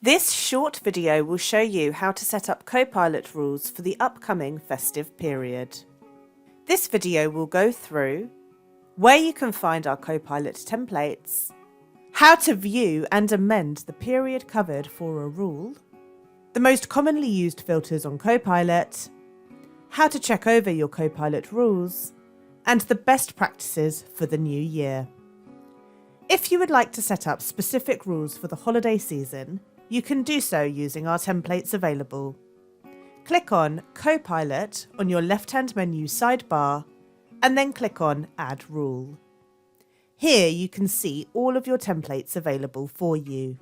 This short video will show you how to set up Copilot rules for the upcoming festive period. This video will go through where you can find our Copilot templates, how to view and amend the period covered for a rule, the most commonly used filters on Copilot, how to check over your Copilot rules, and the best practices for the new year. If you would like to set up specific rules for the holiday season, you can do so using our templates available. Click on Copilot on your left-hand menu sidebar and then click on Add Rule. Here you can see all of your templates available for you.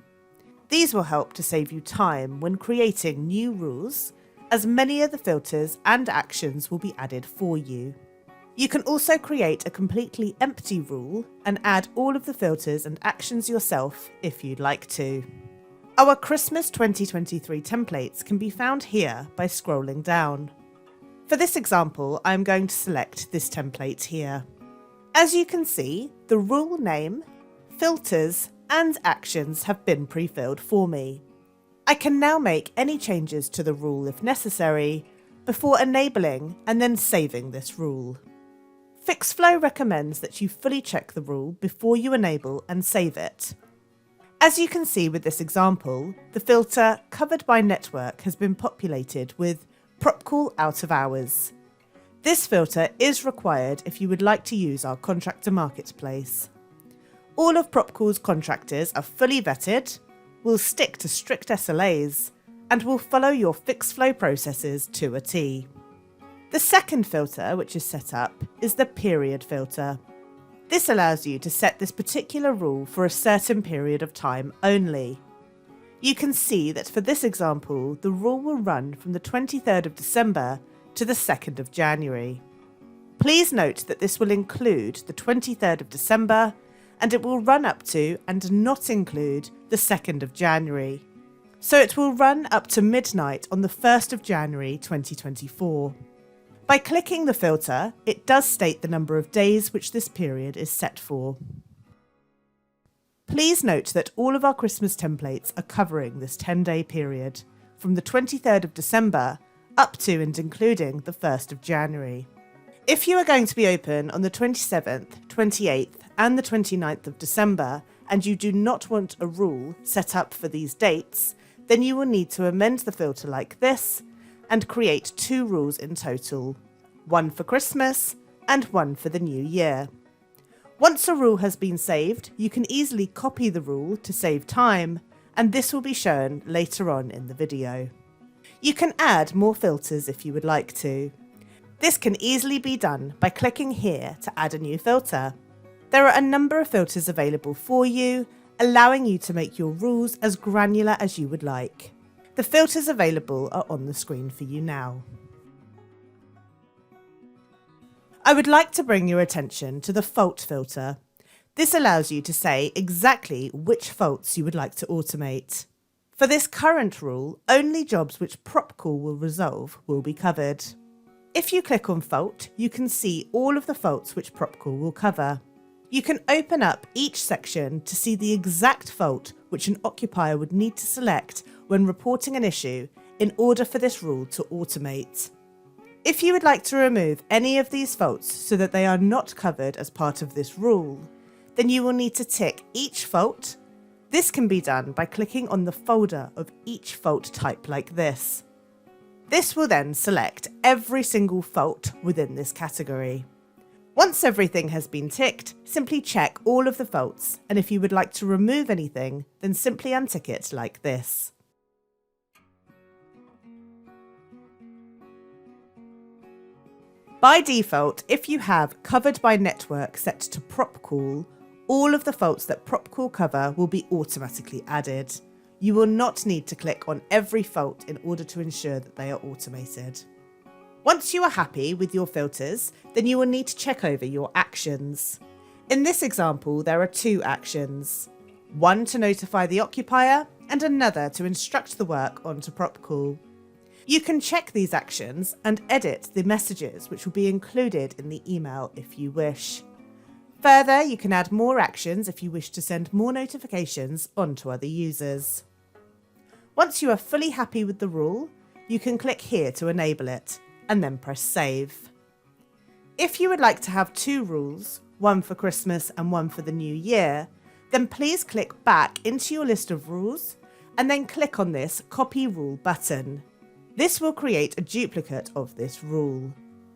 These will help to save you time when creating new rules, as many of the filters and actions will be added for you. You can also create a completely empty rule and add all of the filters and actions yourself if you'd like to. Our Christmas 2023 templates can be found here by scrolling down. For this example, I'm going to select this template here. As you can see, the rule name, filters, and actions have been pre-filled for me. I can now make any changes to the rule if necessary, before enabling and then saving this rule. FixFlow recommends that you fully check the rule before you enable and save it. As you can see with this example, the filter Covered by Network has been populated with PropCall Out of Hours. This filter is required if you would like to use our contractor marketplace. All of PropCall's contractors are fully vetted, will stick to strict SLAs, and will follow your FixFlow processes to a T. The second filter, which is set up, is the period filter. This allows you to set this particular rule for a certain period of time only. You can see that for this example, the rule will run from the 23rd of December to the 2nd of January. Please note that this will include the 23rd of December, and it will run up to and not include the 2nd of January. So it will run up to midnight on the 1st of January 2024. By clicking the filter, it does state the number of days which this period is set for. Please note that all of our Christmas templates are covering this 10-day period, from the 23rd of December up to and including the 1st of January. If you are going to be open on the 27th, 28th and the 29th of December, and you do not want a rule set up for these dates, then you will need to amend the filter like this and create 2 rules in total, one for Christmas and one for the new year. Once a rule has been saved, you can easily copy the rule to save time, and this will be shown later on in the video. You can add more filters if you would like to. This can easily be done by clicking here to add a new filter. There are a number of filters available for you, allowing you to make your rules as granular as you would like. The filters available are on the screen for you now. I would like to bring your attention to the fault filter. This allows you to say exactly which faults you would like to automate. For this current rule, only jobs which PropCall will resolve will be covered. If you click on fault, you can see all of the faults which PropCall will cover. You can open up each section to see the exact fault which an occupier would need to select when reporting an issue in order for this rule to automate. If you would like to remove any of these faults so that they are not covered as part of this rule, then you will need to tick each fault. This can be done by clicking on the folder of each fault type like this. This will then select every single fault within this category. Once everything has been ticked, simply check all of the faults, and if you would like to remove anything, then simply untick it like this. By default, if you have Covered by Network set to PropCall, all of the faults that PropCall cover will be automatically added. You will not need to click on every fault in order to ensure that they are automated. Once you are happy with your filters, then you will need to check over your actions. In this example, there are 2 actions. One to notify the occupier and another to instruct the work onto PropCall. You can check these actions and edit the messages which will be included in the email if you wish. Further, you can add more actions if you wish to send more notifications onto other users. Once you are fully happy with the rule, you can click here to enable it, and then press Save. If you would like to have 2 rules, one for Christmas and one for the New Year, then please click back into your list of rules and then click on this Copy Rule button. This will create a duplicate of this rule.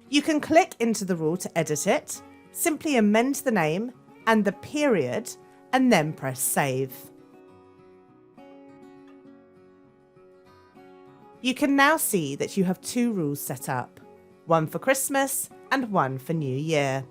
You can click into the rule to edit it, simply amend the name and the period, and then press Save. You can now see that you have 2 rules set up, one for Christmas and one for New Year.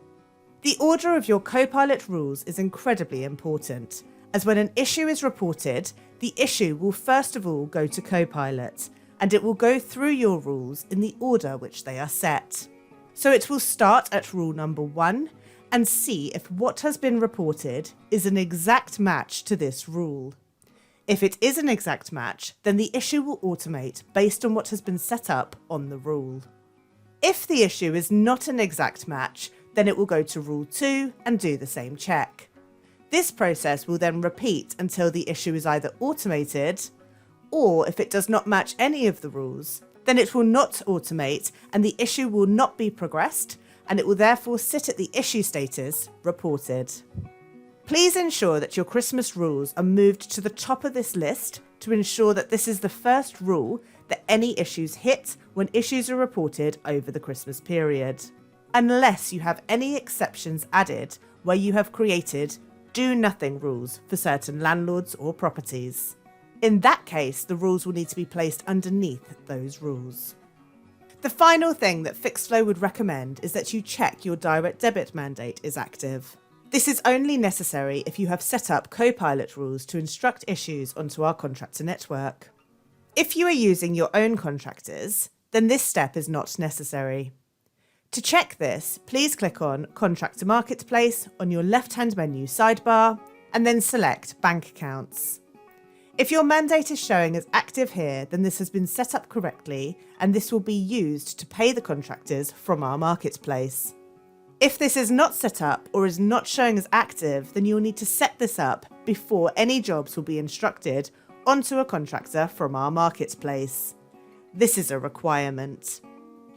The order of your Copilot rules is incredibly important, as when an issue is reported, the issue will first of all go to Copilot, and it will go through your rules in the order which they are set. So it will start at rule number 1 and see if what has been reported is an exact match to this rule. If it is an exact match, then the issue will automate based on what has been set up on the rule. If the issue is not an exact match, then it will go to rule 2 and do the same check. This process will then repeat until the issue is either automated, or if it does not match any of the rules, then it will not automate and the issue will not be progressed, and it will therefore sit at the issue status reported. Please ensure that your Christmas rules are moved to the top of this list to ensure that this is the first rule that any issues hit when issues are reported over the Christmas period, unless you have any exceptions added where you have created do nothing rules for certain landlords or properties. In that case, the rules will need to be placed underneath those rules. The final thing that Fixflow would recommend is that you check your direct debit mandate is active. This is only necessary if you have set up Copilot rules to instruct issues onto our contractor network. If you are using your own contractors, then this step is not necessary. To check this, please click on Contractor Marketplace on your left-hand menu sidebar and then select Bank Accounts. If your mandate is showing as active here, then this has been set up correctly and this will be used to pay the contractors from our marketplace. If this is not set up or is not showing as active, then you'll need to set this up before any jobs will be instructed onto a contractor from our marketplace. This is a requirement.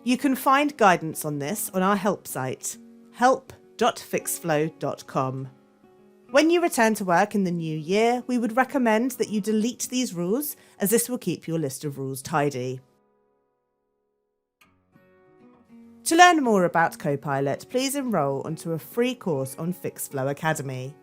You can find guidance on this on our help site, help.fixflow.com. When you return to work in the new year, we would recommend that you delete these rules, as this will keep your list of rules tidy. To learn more about Copilot, please enrol onto a free course on Fixflow Academy.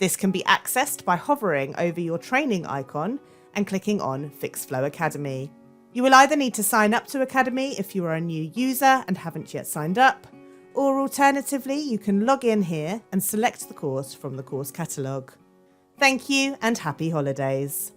This can be accessed by hovering over your training icon and clicking on Fixflow Academy. You will either need to sign up to Academy if you are a new user and haven't yet signed up, or alternatively, you can log in here and select the course from the course catalogue. Thank you and happy holidays.